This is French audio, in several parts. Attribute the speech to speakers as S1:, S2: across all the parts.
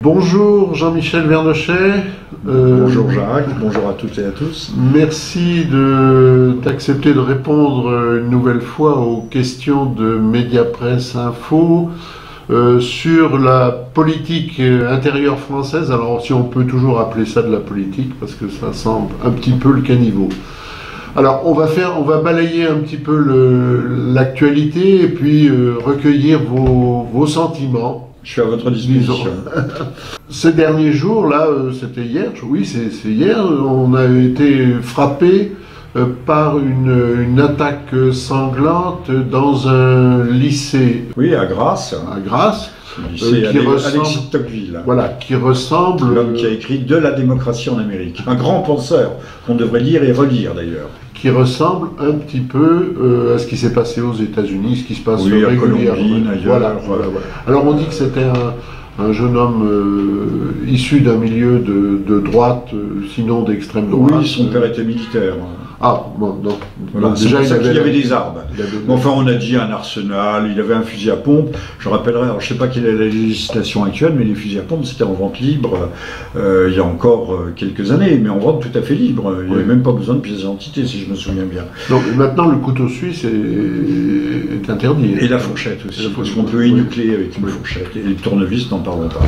S1: Bonjour Jean-Michel Vernochet.
S2: Bonjour Jacques, bonjour à toutes et à tous.
S1: Merci d'accepter de répondre une nouvelle fois aux questions de Mediapresse Info sur la politique intérieure française. Alors si on peut toujours appeler ça de la politique parce que ça semble un petit peu le caniveau. Alors on va balayer un petit peu l'actualité et puis recueillir vos sentiments.
S2: Je suis à votre disposition.
S1: Ces derniers jours, là, c'était hier, oui, c'est hier, on a été frappé par une attaque sanglante dans un lycée.
S2: Oui, à Grasse.
S1: À Grasse.
S2: Lycée Alexis de Tocqueville.
S1: Voilà, qui ressemble...
S2: L'homme qui a écrit De la démocratie en Amérique. Un grand penseur qu'on devrait lire et relire d'ailleurs.
S1: Qui ressemble un petit peu à ce qui s'est passé aux États-Unis, ce qui se passe
S2: régulièrement.
S1: Voilà. Alors on dit que c'était un jeune homme issu d'un milieu de droite, sinon d'extrême droite.
S2: Oui, son père était militaire.
S1: Ah, bon, donc
S2: voilà, déjà il y avait des armes. Enfin, on a dit un arsenal, il avait un fusil à pompe. Je rappellerai, alors je ne sais pas quelle est la législation actuelle, mais les fusils à pompe c'était en vente libre il y a encore quelques années, mais en vente tout à fait libre. Il n'y avait même pas besoin de pièce d'identité, si je me souviens bien.
S1: Donc maintenant, le couteau suisse est interdit.
S2: Et la fourchette aussi, parce qu'on peut énucléer avec une fourchette. Et le tournevis, n'en parlons pas.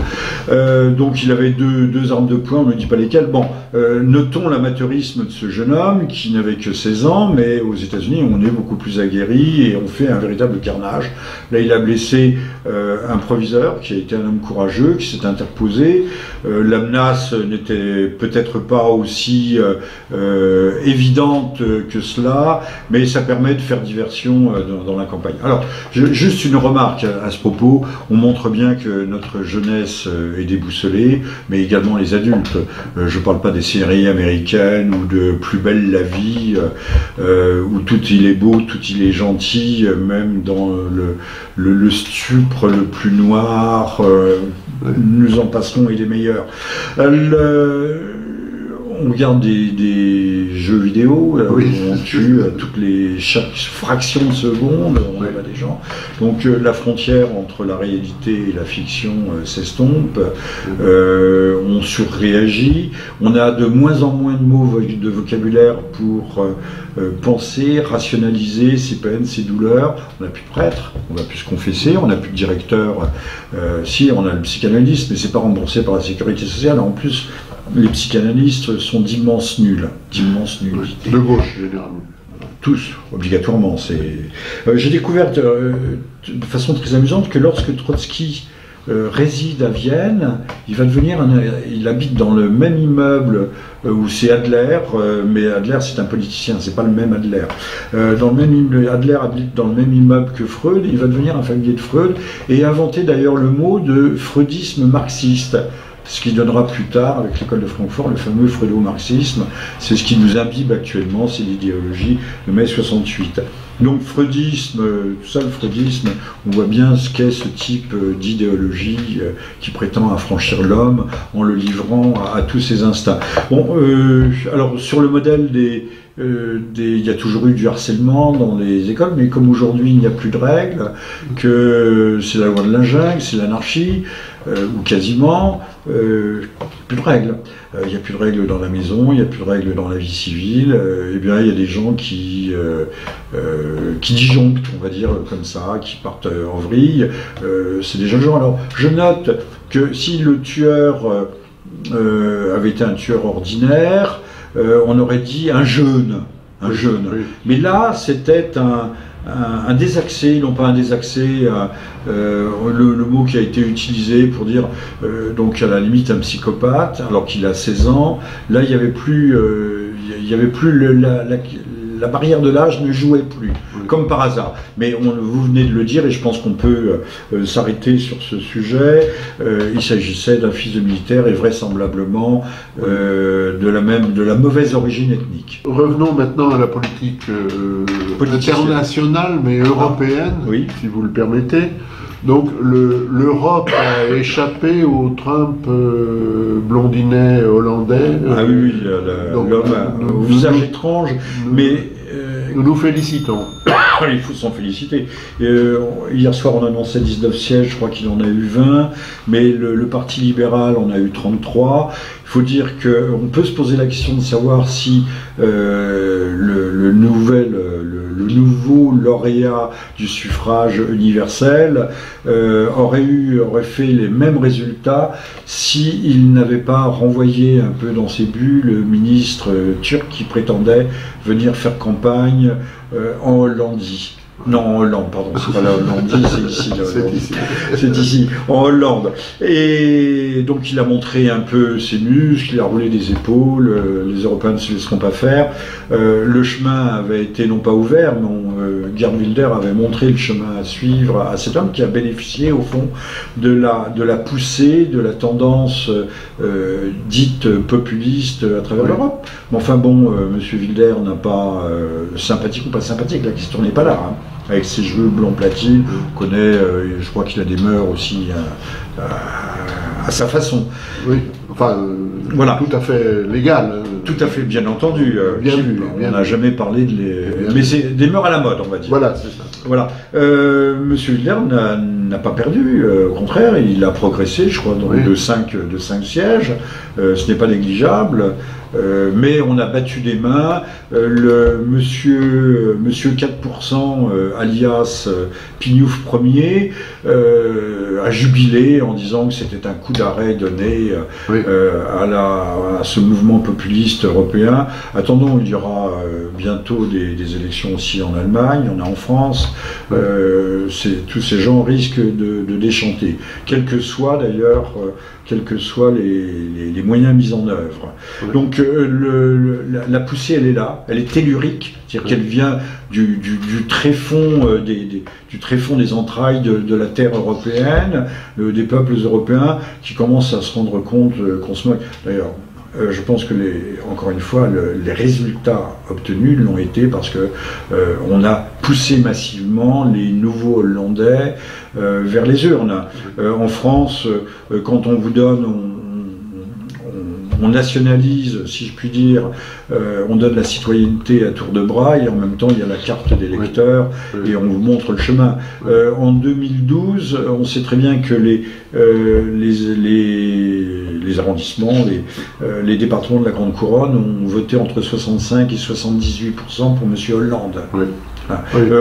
S2: Donc il avait deux armes de poing, on ne dit pas lesquelles. Bon, notons l'amateurisme de ce jeune homme qui n'avait que 16 ans, mais aux États-Unis, on est beaucoup plus aguerri et on fait un véritable carnage. Là, il a blessé un proviseur qui a été un homme courageux, qui s'est interposé. La menace n'était peut-être pas aussi évidente que cela, mais ça permet de faire diversion dans la campagne. Alors, juste une remarque à ce propos. On montre bien que notre jeunesse est déboussolée, mais également les adultes. Je ne parle pas des séries américaines ou de Plus belle la vie, où tout il est beau, tout il est gentil, même dans le stupre le plus noir, nous en passerons, il est meilleur. On regarde des jeux vidéo, où on tue chaque fraction de seconde, on voit des gens. Donc la frontière entre la réalité et la fiction s'estompe, on surréagit, on a de moins en moins de mots de vocabulaire pour penser, rationaliser ses peines, ses douleurs. On n'a plus de prêtre, on ne va plus se confesser, on n'a plus de directeur. Si, on a le psychanalyste, mais c'est pas remboursé par la sécurité sociale. En plus, les psychanalystes sont d'immenses nuls.
S1: De gauche, généralement.
S2: Tous, obligatoirement. J'ai découvert de façon très amusante que lorsque Trotsky réside à Vienne, il habite dans le même immeuble où c'est Adler, mais Adler c'est un politicien, c'est pas le même Adler. Adler habite dans le même immeuble que Freud, il va devenir un familier de Freud et inventer d'ailleurs le mot de freudisme marxiste. Ce qui donnera plus tard, avec l'école de Francfort, le fameux freudo-marxisme. C'est ce qui nous imbibe actuellement, c'est l'idéologie de mai 68. Donc freudisme, tout ça, le freudisme, on voit bien ce qu'est ce type d'idéologie qui prétend affranchir l'homme en le livrant à tous ses instincts. Bon, alors sur le modèle il y a toujours eu du harcèlement dans les écoles, mais comme aujourd'hui il n'y a plus de règles, que c'est la loi de la jungle, c'est l'anarchie, ou quasiment, plus de règles. Il n'y a plus de règles dans la maison, il n'y a plus de règles dans la vie civile, et bien il y a des gens qui disjonctent, on va dire comme ça, qui partent en vrille, c'est des jeunes gens. Alors je note que si le tueur avait été un tueur ordinaire, on aurait dit un jeune. Oui. Mais là, c'était un désaxé, non pas un désaxé, le mot qui a été utilisé pour dire, donc à la limite un psychopathe, alors qu'il a 16 ans. Là, il n'y avait plus, la barrière de l'âge ne jouait plus, comme par hasard. Mais vous venez de le dire, et je pense qu'on peut s'arrêter sur ce sujet. Il s'agissait d'un fils de militaire et vraisemblablement de la mauvaise origine ethnique.
S1: Revenons maintenant à la politique internationale, mais européenne, si vous le permettez. Donc l'Europe a échappé au Trump blondinet hollandais.
S2: Ah oui, l'homme au visage étrange, mais
S1: Nous nous félicitons.
S2: Il faut s'en féliciter. Hier soir, on annonçait 19 sièges, je crois qu'il en a eu 20, mais le Parti libéral en a eu 33. Il faut dire qu'on peut se poser la question de savoir si le nouveau lauréat du suffrage universel aurait fait les mêmes résultats s'il n'avait pas renvoyé un peu dans ses buts le ministre turc qui prétendait venir faire campagne en Hollandie. Non, en Hollande, pardon, c'est pas la Hollandie, c'est ici. C'est ici, en Hollande. Et donc il a montré un peu ses muscles, il a roulé des épaules, les Européens ne se laisseront pas faire. Le chemin avait été non pas ouvert, mais Geert Wilders avait montré le chemin à suivre à cet homme qui a bénéficié au fond de la poussée, de la tendance dite populiste à travers l'Europe. Mais enfin bon, M. Wilders n'a pas sympathique ou pas sympathique, la question n'est pas là. Hein. Avec ses cheveux blonds platines, on connaît, je crois qu'il a des mœurs aussi à sa façon.
S1: Oui, enfin, voilà. Tout à fait légal.
S2: Tout à fait, bien entendu.
S1: Bien vu.
S2: On n'a jamais parlé de mais c'est des mœurs à la mode, on va dire.
S1: Voilà, c'est ça.
S2: Voilà. Monsieur Wilders n'a pas perdu, au contraire, il a progressé, je crois, de 5 sièges. Ce n'est pas négligeable. Mais on a battu des mains. Le monsieur 4%, alias Pignouf Ier, a jubilé en disant que c'était un coup d'arrêt donné à ce mouvement populiste européen. Attendons, il y aura bientôt des élections aussi en Allemagne, il y en a en France. Tous ces gens risquent de déchanter, quels que soient d'ailleurs les moyens mis en œuvre. Donc la poussée, elle est là, elle est tellurique, c'est-à-dire qu'elle vient du tréfonds des entrailles de la terre européenne, des peuples européens qui commencent à se rendre compte qu'on se moque. D'ailleurs, je pense que encore une fois, les résultats obtenus l'ont été parce que on a poussé massivement les nouveaux Hollandais vers les urnes. En France, quand on vous donne, on nationalise, si je puis dire, on donne la citoyenneté à tour de bras et en même temps il y a la carte d'électeur et on vous montre le chemin. En 2012, on sait très bien que les arrondissements, les départements de la Grande Couronne ont voté entre 65 et 78% pour M. Hollande.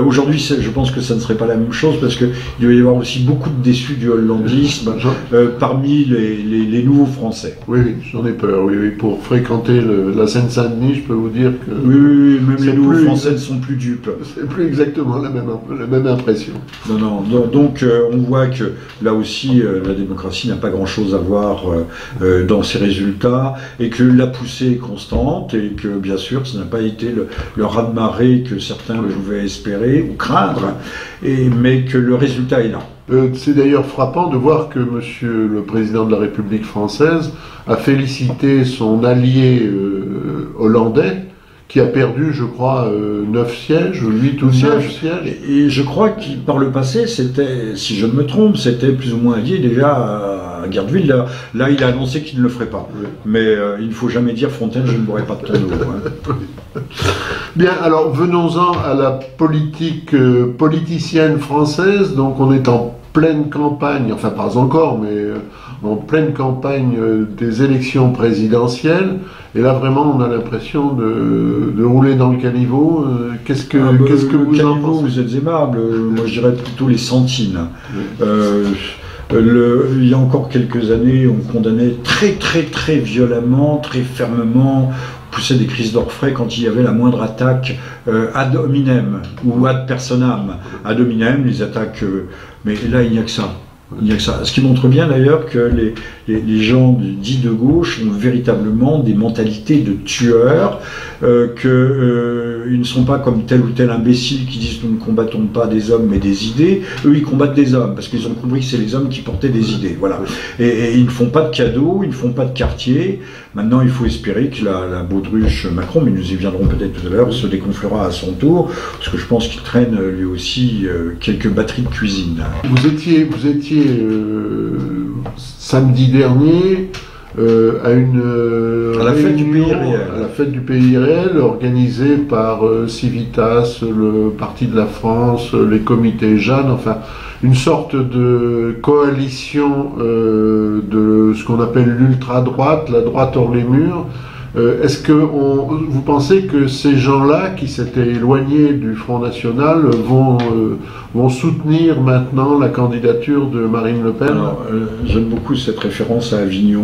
S2: Aujourd'hui, je pense que ça ne serait pas la même chose parce qu'il doit y avoir aussi beaucoup de déçus du hollandisme parmi les nouveaux Français.
S1: Oui, j'en ai peur. Oui, pour fréquenter la Seine-Saint-Denis, je peux vous dire que...
S2: Oui, même les nouveaux Français ne sont plus dupes.
S1: C'est plus exactement la même impression.
S2: Non. Donc, on voit que là aussi, la démocratie n'a pas grand-chose à voir dans ses résultats et que la poussée est constante et que, bien sûr, ce n'a pas été le raz-de-marée que certains pouvaient espérer ou craindre, mais que le résultat est là.
S1: C'est d'ailleurs frappant de voir que Monsieur le Président de la République française a félicité son allié hollandais qui a perdu, je crois, 9 sièges, 8 ou 9 sièges.
S2: Et je crois qu'il, par le passé, c'était, si je ne me trompe, c'était plus ou moins lié déjà à Geert Wilders. Là, il a annoncé qu'il ne le ferait pas. Mais il ne faut jamais dire Fontaine, je ne boirai pas de ton eau. Hein.
S1: Bien, alors venons-en à la politique politicienne française. Donc on est en pleine campagne, enfin pas encore, mais en pleine campagne des élections présidentielles. Et là vraiment on a l'impression de rouler dans le caniveau. Qu'est-ce que vous en pensez?
S2: Vous êtes aimable, moi je dirais plutôt les sentines. Il y a encore quelques années, on condamnait très violemment, très fermement, poussait des crises d'orfraie quand il y avait la moindre attaque ad hominem ou ad personam. Ad hominem, les attaques, mais là il n'y a que ça. Il n'y a que ça. Ce qui montre bien d'ailleurs que les gens dits de gauche ont véritablement des mentalités de tueurs, qu'ils ne sont pas comme tel ou tel imbécile qui disent nous ne combattons pas des hommes mais des idées. Eux ils combattent des hommes parce qu'ils ont compris que c'est les hommes qui portaient des idées. Voilà. Et ils ne font pas de cadeaux, ils ne font pas de quartier. Maintenant il faut espérer que la baudruche Macron, mais nous y viendrons peut-être tout à l'heure, se dégonflera à son tour, parce que je pense qu'il traîne lui aussi quelques batteries de cuisine.
S1: Vous étiez samedi dernier
S2: à la fête du pays réel.
S1: À la fête du pays réel, organisée par Civitas, le Parti de la France, les comités Jeanne, enfin une sorte de coalition de ce qu'on appelle l'ultra-droite, la droite hors les murs. Est-ce que vous pensez que ces gens-là, qui s'étaient éloignés du Front National, vont soutenir maintenant la candidature de Marine Le Pen?
S2: Alors, j'aime beaucoup cette référence à Avignon,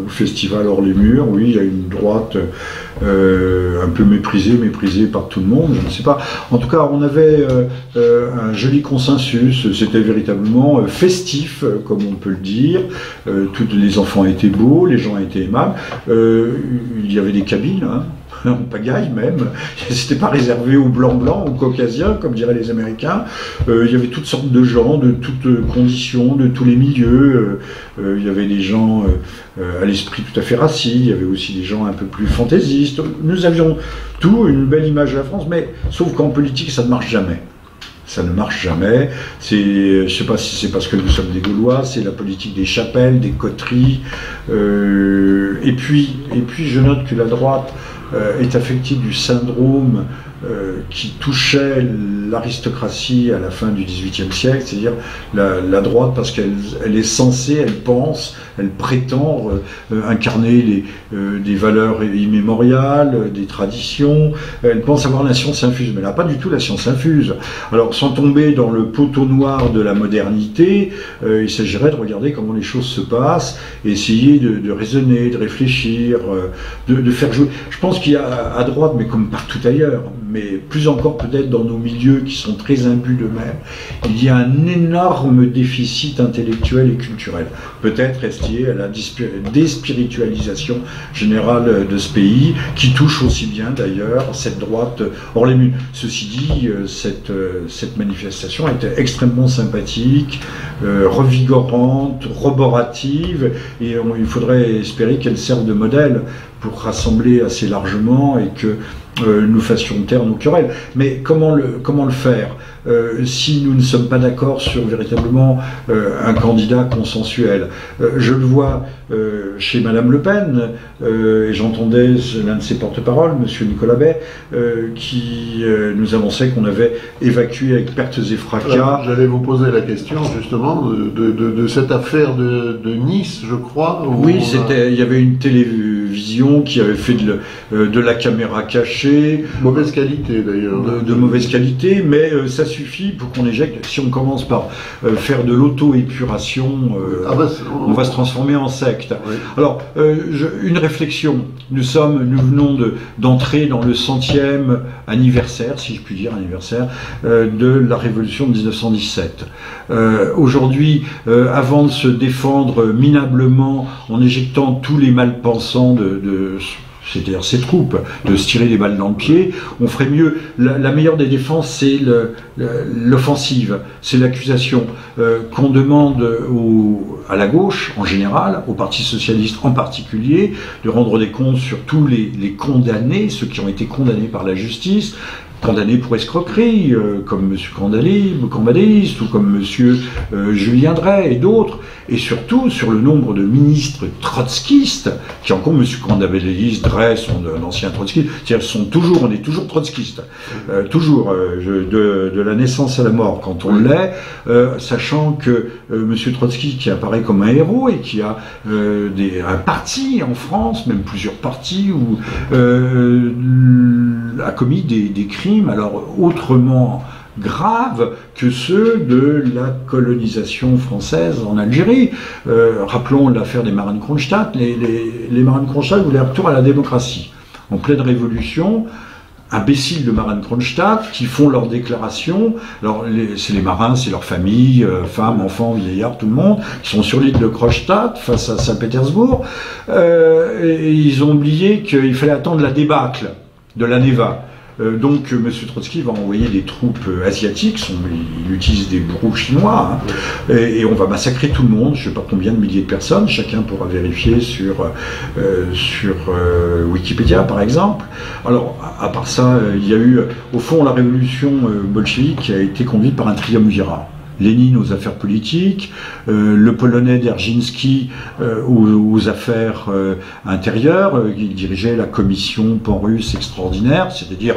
S2: au festival hors les murs. Oui, il y a une droite un peu méprisée par tout le monde, je ne sais pas. En tout cas, on avait un joli consensus, c'était véritablement festif, comme on peut le dire. Tous les enfants étaient beaux, les gens étaient aimables. Il y avait des cabines, hein, en pagaille même. C'était pas réservé aux blancs, aux caucasiens, comme diraient les Américains. Il y avait toutes sortes de gens, de toutes conditions, de tous les milieux. Il y avait des gens à l'esprit tout à fait raci, il y avait aussi des gens un peu plus fantaisistes. Nous avions tout, une belle image de la France, mais sauf qu'en politique, ça ne marche jamais. Ça ne marche jamais. Je ne sais pas si c'est parce que nous sommes des Gaulois, c'est la politique des chapelles, des coteries. Et puis, je note que la droite est affectée du syndrome qui touchait l'aristocratie à la fin du XVIIIe siècle, c'est-à-dire la droite, parce qu'elle est censée, elle pense, elle prétend incarner des valeurs immémoriales, des traditions, elle pense avoir la science infuse, mais elle n'a pas du tout la science infuse. Alors, sans tomber dans le poteau noir de la modernité, il s'agirait de regarder comment les choses se passent, et essayer de raisonner, de réfléchir, de faire jouer. Je pense qu'il y a à droite, mais comme partout ailleurs, mais plus encore peut-être dans nos milieux qui sont très imbus d'eux-mêmes, il y a un énorme déficit intellectuel et culturel. Peut-être est-ce lié à la déspiritualisation générale de ce pays, qui touche aussi bien d'ailleurs cette droite hors les murs. Ceci dit, cette manifestation était extrêmement sympathique, revigorante, roborative, et il faudrait espérer qu'elle serve de modèle pour rassembler assez largement et que nous fassions taire nos querelles. Mais comment le faire si nous ne sommes pas d'accord sur véritablement un candidat consensuel? Je le vois chez Madame Le Pen, et j'entendais l'un de ses porte-paroles, Monsieur Nicolas Bay, qui nous annonçait qu'on avait évacué avec pertes et fracas.
S1: J'allais vous poser la question justement de cette affaire de Nice, je crois.
S2: Oui, il y avait une télévision qui avait fait de la caméra cachée.
S1: Mauvaise qualité d'ailleurs.
S2: De mauvaise qualité, mais ça suffit pour qu'on éjecte. Si on commence par faire de l'auto-épuration, on va se transformer en secte.
S1: Oui.
S2: Alors, une réflexion. Nous venons d'entrer dans le 100e anniversaire, si je puis dire, de la Révolution de 1917. Aujourd'hui, avant de se défendre minablement en éjectant tous les malpensants c'est-à-dire ces troupes, de se tirer des balles dans le pied, on ferait mieux. La meilleure des défenses, c'est l'offensive, c'est l'accusation qu'on demande à la gauche en général, au Parti socialiste en particulier, de rendre des comptes sur tous les condamnés, ceux qui ont été condamnés par la justice, condamnés pour escroquerie, comme M. Cambadélis ou comme M. Julien Drey et d'autres, et surtout sur le nombre de ministres trotskistes, qui encore M. Cambadélis, Drey sont d'anciens trotskistes, c'est-à-dire on est toujours trotskistes, toujours, de la naissance à la mort quand on l'est, sachant que M. Trotsky, qui apparaît comme un héros et qui a un parti en France, même plusieurs partis, où a commis des crimes alors autrement graves que ceux de la colonisation française en Algérie. Rappelons l'affaire des Marine-Kronstadt. Les Marine-Kronstadt voulaient un retour à la démocratie. En pleine révolution, imbéciles de Marine-Kronstadt qui font leur déclaration. Alors, c'est les marins, c'est leur famille, femmes, enfants, vieillards, tout le monde, qui sont sur l'île de Kronstadt face à Saint-Pétersbourg. Et ils ont oublié qu'il fallait attendre la débâcle de la Neva. Donc M. Trotsky va envoyer des troupes asiatiques, il utilise des bourreaux chinois, hein, et on va massacrer tout le monde, je ne sais pas combien de milliers de personnes, chacun pourra vérifier sur Wikipédia par exemple. Alors à part ça, il y a eu au fond la révolution bolchevique qui a été conduite par un triumvirat. Lénine aux affaires politiques, le Polonais Dzerzhinsky aux affaires intérieures. Il dirigeait la commission pan-russe extraordinaire, c'est-à-dire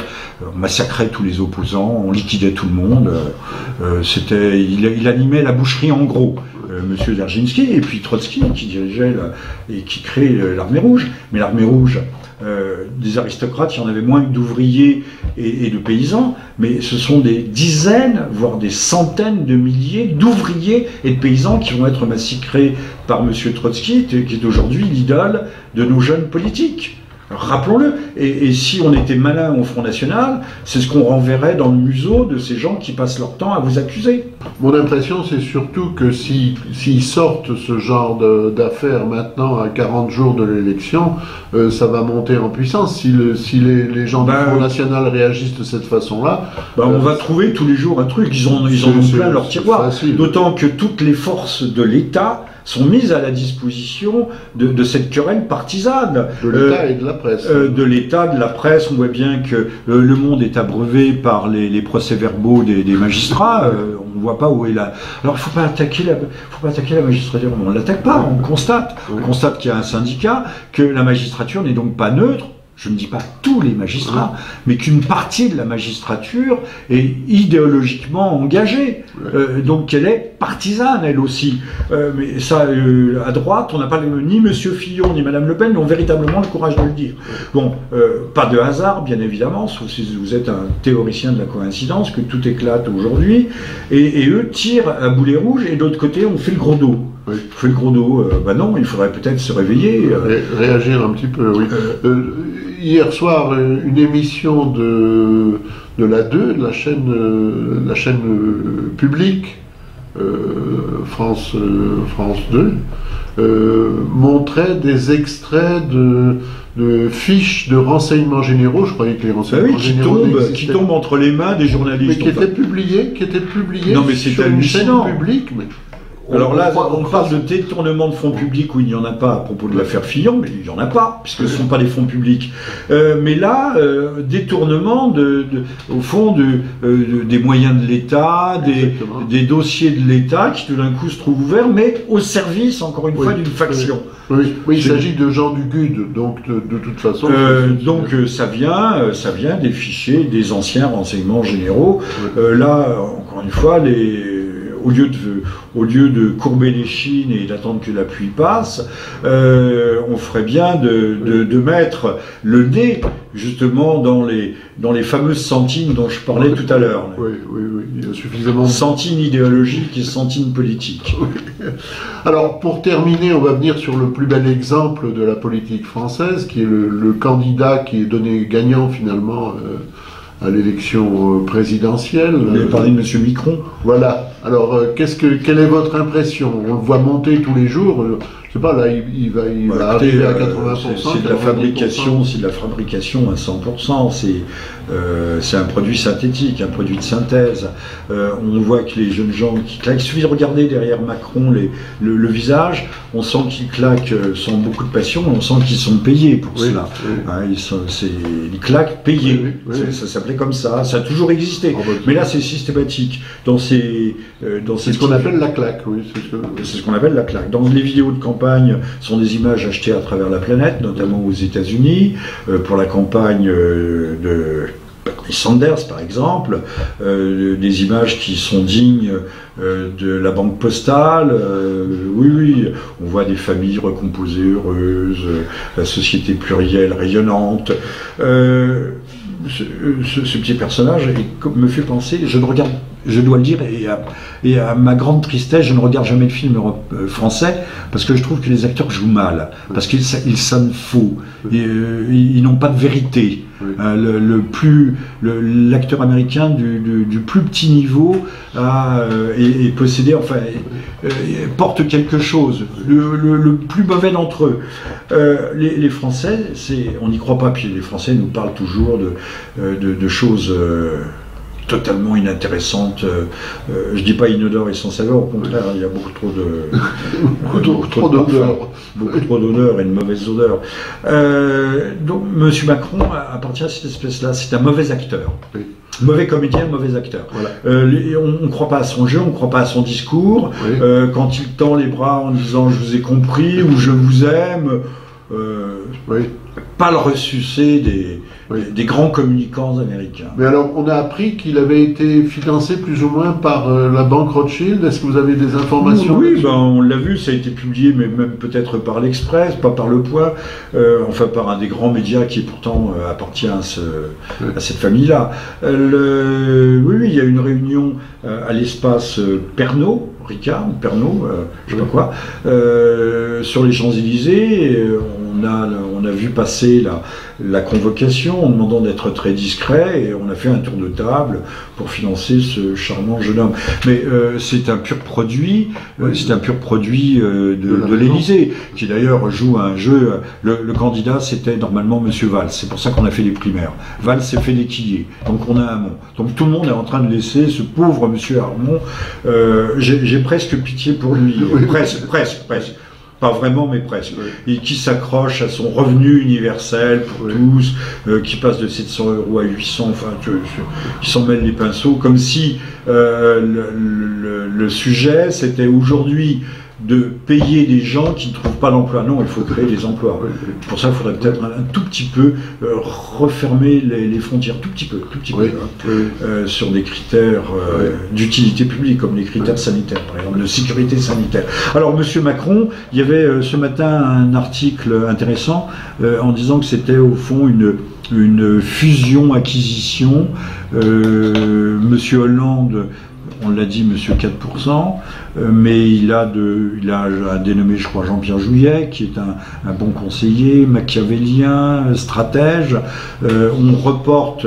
S2: on massacrait tous les opposants, on liquidait tout le monde. Il animait la boucherie en gros. Monsieur Dzerzhinsky, et puis Trotsky qui dirigeait et qui crée l'armée rouge. Mais l'armée rouge, des aristocrates, il y en avait moins que d'ouvriers et de paysans, mais ce sont des dizaines, voire des centaines de milliers d'ouvriers et de paysans qui vont être massacrés par Monsieur Trotsky, qui est aujourd'hui l'idole de nos jeunes politiques. Rappelons-le, et si on était malin au Front National, c'est ce qu'on renverrait dans le museau de ces gens qui passent leur temps à vous accuser.
S1: Mon impression, c'est surtout que s'ils sortent ce genre d'affaires maintenant à 40 jours de l'élection, ça va monter en puissance. Si les gens du Front National réagissent de cette façon-là...
S2: on va trouver tous les jours un truc, ils en ont plein leur tiroir. D'autant que toutes les forces de l'État sont mises à la disposition de cette querelle partisane.
S1: De l'État et de la presse.
S2: De l'État, de la presse. On voit bien que le monde est abreuvé par les procès-verbaux des magistrats. On ne voit pas où est la... Alors il ne faut pas attaquer la magistrature. On ne l'attaque pas, on constate. On constate qu'il y a un syndicat, que la magistrature n'est donc pas neutre. Je ne dis pas tous les magistrats, mais qu'une partie de la magistrature est idéologiquement engagée. Donc elle est partisane, elle aussi. Mais ça, à droite, on n'a pas ni M. Fillon ni Mme Le Pen ont véritablement le courage de le dire. Bon, pas de hasard, bien évidemment, sauf si vous êtes un théoricien de la coïncidence, que tout éclate aujourd'hui. Et eux tirent à boulet rouge, et de l'autre côté, on fait le gros dos. Oui. On fait le gros dos. Non, il faudrait peut-être se réveiller.
S1: Réagir un petit peu, oui. Hier soir, une émission de la 2, de la chaîne publique, France 2, montrait des extraits de fiches de renseignements généraux. Je croyais que les renseignements généraux
S2: qui tombent entre les mains des journalistes.
S1: Mais qui étaient publiés
S2: non, mais sur
S1: une chaîne publique. Mais...
S2: Alors là, on parle de détournement de fonds publics où il n'y en a pas à propos de l'affaire Fillon, mais il n'y en a pas, puisque ce ne sont pas des fonds publics. Mais là, détournement, au fond, des moyens de l'État, des dossiers de l'État qui tout d'un coup se trouvent ouverts, mais au service, encore une fois, d'une faction.
S1: Oui, il s'agit de gens du GUD, donc de toute façon...
S2: ça vient des fichiers des anciens renseignements généraux. Là, encore une fois, au lieu de courber les chines et d'attendre que la pluie passe, on ferait bien de mettre le nez justement dans les fameuses sentines dont je parlais tout à l'heure.
S1: Oui, il y a suffisamment de...
S2: Sentines idéologiques et sentines politiques.
S1: Alors, pour terminer, on va venir sur le plus bel exemple de la politique française, qui est le candidat qui est donné gagnant finalement à l'élection présidentielle.
S2: Vous avez parlé de M. Micron.
S1: Voilà. Alors, quelle est votre impression? On le voit monter tous les jours. Je sais pas, là, il va arriver à 80%.
S2: C'est de la fabrication à 100%. C'est un produit synthétique, un produit de synthèse. On voit que les jeunes gens qui claquent, il suffit de regarder derrière Macron le visage, on sent qu'ils claquent sans beaucoup de passion, on sent qu'ils sont payés pour cela. Hein, ils claquent payés. Ça s'appelait comme ça, ça a toujours existé. Mais là, c'est systématique.
S1: C'est ce qu'on appelle la claque, oui.
S2: C'est ce qu'on appelle la claque. Dans les vidéos de campagne, sont des images achetées à travers la planète, notamment aux États-Unis, pour la campagne de Bernie Sanders, par exemple, des images qui sont dignes de la banque postale. Oui, on voit des familles recomposées, heureuses, la société plurielle, rayonnante. Ce petit personnage me fait penser, je dois le dire, et à ma grande tristesse, je ne regarde jamais de films français, parce que je trouve que les acteurs jouent mal, parce qu'ils sonnent faux, ils n'ont pas de vérité. L'acteur américain du plus petit niveau est possédé, porte quelque chose, le plus mauvais d'entre eux. Les Français, on n'y croit pas, puis les Français nous parlent toujours de choses totalement inintéressantes. Je dis pas inodore et sans saveur, au contraire, il y a beaucoup trop d'odeurs et de mauvaises odeurs. Donc M. Macron appartient à cette espèce-là, c'est un mauvais acteur. Mauvais comédien, mauvais acteur.
S1: Voilà.
S2: On ne croit pas à son jeu, on ne croit pas à son discours.
S1: Oui.
S2: Quand il tend les bras en disant je vous ai compris ou je vous aime,
S1: Oui.
S2: pas le ressucé des grands communicants américains.
S1: Mais alors, on a appris qu'il avait été financé plus ou moins par la banque Rothschild. Est-ce que vous avez des informations?
S2: Oui, ben, on l'a vu, ça a été publié, mais même peut-être par l'Express, pas par Le Point, enfin par un des grands médias qui pourtant appartient à cette famille-là. Oui, il y a une réunion à l'espace Pernod, Ricard, Pernod, je sais pas quoi, sur les Champs-Élysées. On a vu passer la convocation en demandant d'être très discret et on a fait un tour de table pour financer ce charmant jeune homme. Mais c'est un pur produit, de l'Élysée, qui d'ailleurs joue à un jeu. Le candidat, c'était normalement Monsieur Valls. C'est pour ça qu'on a fait les primaires. Valls s'est fait déquiller. Donc on a Hamon. Donc tout le monde est en train de laisser ce pauvre Monsieur Hamon. J'ai presque pitié pour lui. Presque. Pas vraiment, mais presque. Et qui s'accroche à son revenu universel pour tous, qui passe de 700 € à 800, enfin, qui s'en mêle les pinceaux, comme si le sujet, c'était aujourd'hui de payer des gens qui ne trouvent pas d'emploi. Non, il faut créer des emplois. Pour ça, il faudrait peut-être un tout petit peu refermer les frontières, tout petit peu, sur des critères d'utilité publique, comme les critères sanitaires, par exemple, de sécurité sanitaire. Alors, Monsieur Macron, il y avait ce matin un article intéressant en disant que c'était au fond une fusion-acquisition. Monsieur Hollande, on l'a dit, Monsieur 4%, mais il a dénommé, je crois, Jean-Pierre Jouyet, qui est un bon conseiller, machiavélien, stratège. On reporte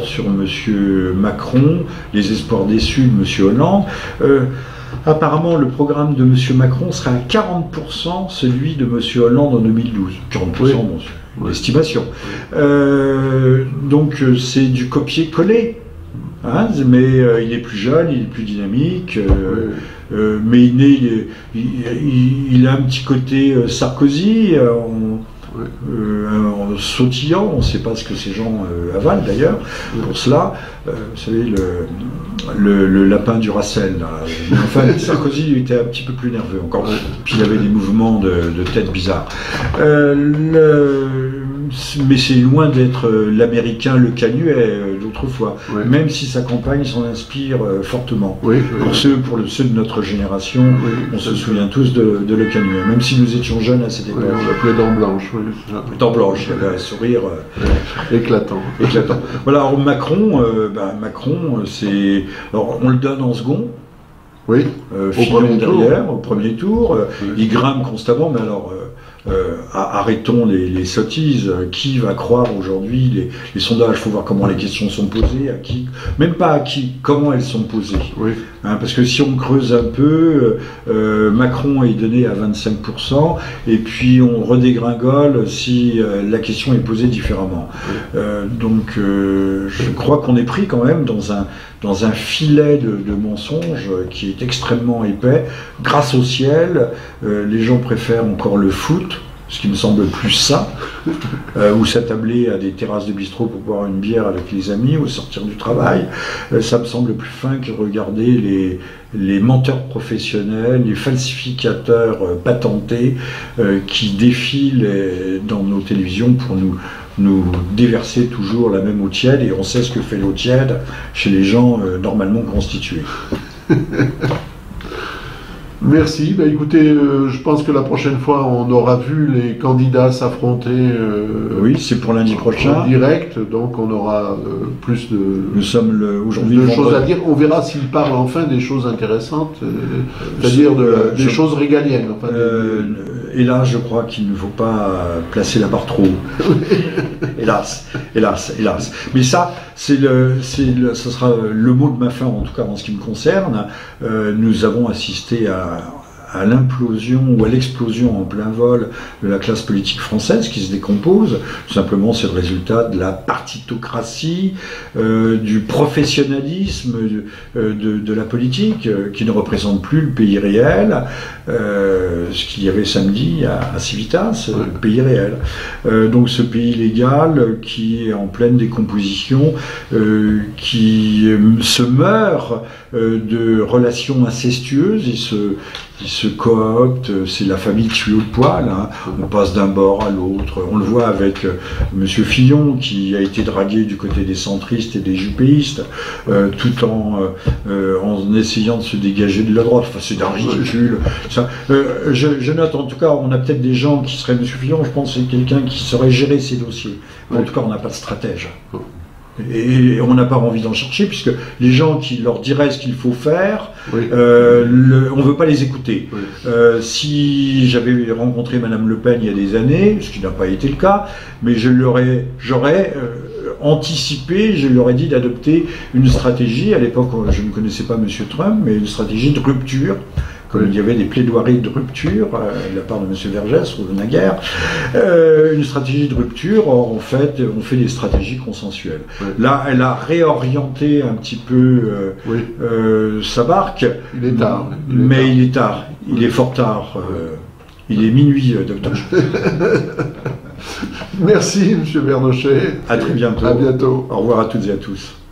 S2: sur Monsieur Macron les espoirs déçus de Monsieur Hollande. Apparemment, le programme de Monsieur Macron sera à 40% celui de Monsieur Hollande en 2012. 40%, bon, c'est une estimation. Donc, c'est du copier-coller. Hein, mais il est plus jeune, il est plus dynamique, mais il a un petit côté Sarkozy, en sautillant. On ne sait pas ce que ces gens avalent d'ailleurs. Pour cela, vous savez, le lapin du Racel. Enfin, Sarkozy il était un petit peu plus nerveux encore. Puis il avait des mouvements de tête bizarres. Mais c'est loin d'être l'américain Le Canuet d'autrefois, même si sa campagne s'en inspire fortement. Pour ceux de notre génération, on se souvient tous de Le Canuet, même si nous étions jeunes à cette époque.
S1: On l'appelait Dent Blanche.
S2: Dent Blanche, il avait un sourire
S1: éclatant.
S2: Voilà, alors Macron, c'est... Alors, on le donne en second.
S1: Oui,
S2: au premier tour. Il grimpe constamment, mais alors... arrêtons les sottises. Qui va croire aujourd'hui les sondages? Il faut voir comment les questions sont posées, à qui, même pas à qui, comment elles sont posées. Parce que si on creuse un peu, Macron est donné à 25%, et puis on redégringole si la question est posée différemment. Donc je crois qu'on est pris quand même dans un filet de mensonges qui est extrêmement épais. Grâce au ciel, les gens préfèrent encore le foot, ce qui me semble plus sain, ou s'attabler à des terrasses de bistrot pour boire une bière avec les amis ou sortir du travail. Ça me semble plus fin que regarder les menteurs professionnels, les falsificateurs patentés qui défilent dans nos télévisions pour nous déverser toujours la même eau tiède, et on sait ce que fait l'eau tiède chez les gens normalement constitués.
S1: Merci. Écoutez, je pense que la prochaine fois, on aura vu les candidats s'affronter.
S2: Oui, c'est pour lundi prochain.
S1: En direct, donc on aura plus de.
S2: Nous sommes aujourd'hui
S1: de choses à dire. On verra s'ils parlent enfin des choses intéressantes, c'est-à-dire des choses régaliennes. Enfin,
S2: et là, je crois qu'il ne faut pas placer la barre trop haut. hélas. Mais ça, ce sera le mot de ma fin, en tout cas en ce qui me concerne. Nous avons assisté à à l'implosion ou à l'explosion en plein vol de la classe politique française qui se décompose. Tout simplement, c'est le résultat de la partitocratie, du professionnalisme de la politique, qui ne représente plus le pays réel, ce qu'il y avait samedi à Civitas, le pays réel. Donc ce pays légal qui est en pleine décomposition, qui se meurt de relations incestueuses, il se coopte, c'est la famille tuée au poil, hein. On passe d'un bord à l'autre. On le voit avec Monsieur Fillon qui a été dragué du côté des centristes et des juppéistes, tout en essayant de se dégager de la droite. Enfin, c'est d'un ridicule. Ça, je note, en tout cas, on a peut-être des gens qui seraient Monsieur Fillon, je pense que c'est quelqu'un qui saurait gérer ces dossiers. En tout cas, on n'a pas de stratège. Et on n'a pas envie d'en chercher, puisque les gens qui leur diraient ce qu'il faut faire, on ne veut pas les écouter. Si j'avais rencontré Madame Le Pen il y a des années, ce qui n'a pas été le cas, mais j'aurais anticipé, je leur ai dit d'adopter une stratégie, à l'époque je ne connaissais pas Monsieur Trump, mais une stratégie de rupture. Comme il y avait des plaidoiries de rupture de la part de M. Vergès ou naguère, une stratégie de rupture, or en fait, on fait des stratégies consensuelles. Là, elle a réorienté un petit peu sa barque.
S1: Il est tard.
S2: Il est tard. Il est fort tard. Il est minuit, docteur.
S1: Merci, M. Bernochet.
S2: À très bientôt.
S1: À bientôt.
S2: Au revoir à toutes et à tous.